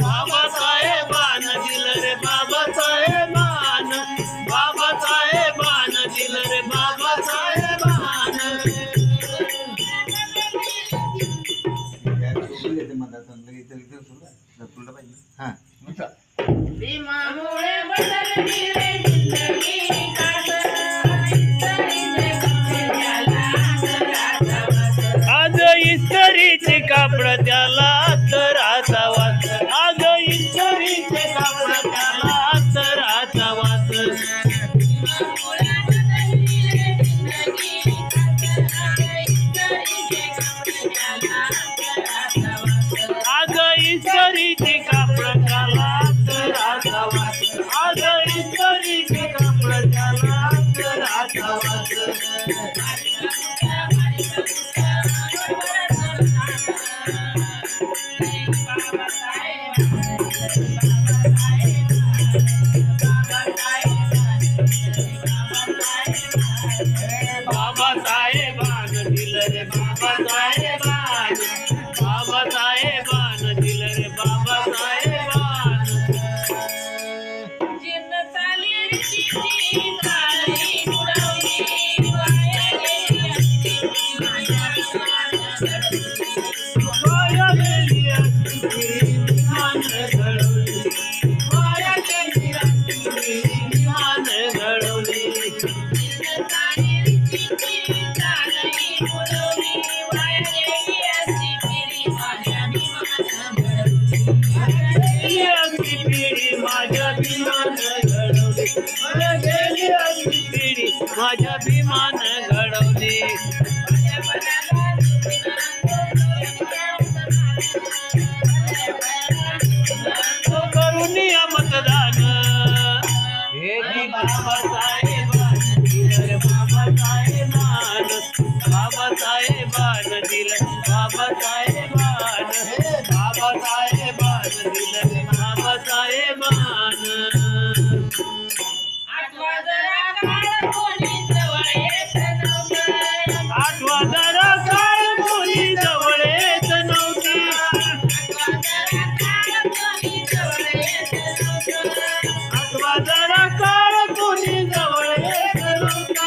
बाबासाहेबान दिलं रे बाबासाहेबान, बाबासाहेबान दिलं रे बाबासाहेबान. भीमामुळे बदलली रे जिंदगी, आज इस्त्रीचे कापड त्याला तराचा वास, आज इस्त्रीचे कापड त्याला तराचा वास. आज इस्त्रीचे कापड त्याला तराचा वास, आज इस्त्रीचे कापड त्याला तराचा वास. बाबासाहेबान दिलं रे बाबासाहेबान, बाबासाहेबान दिलं रे बाबासाहेबान. जीर्ण चाली रीतीची काळी उडवली, वाया गेली असती माझ्या वाया गेली असती विमान घडवली, वाया गेली असती विमान घडवली. माझ्या विमान घडवली, गेली असती पिढी माझ्या विमान घडवली. करुनिया मतदान हे बाबासाहेबान दिलं रे बाबासाहेबान, बाबासाहेबान दिलं बाबासाहेबान, बाबासाहेबान दिलं रे बाबासाहेबान. आठवा जरा काळ कोणी जवळ येत नव्हतं, आठवा जरा काळ कोणी जवळ येत नव्हती, आठवा जरा काळ कोणी जवळ येत नव्हतं. आठवा जरा काळ कोणी जवळ येत नव्हता.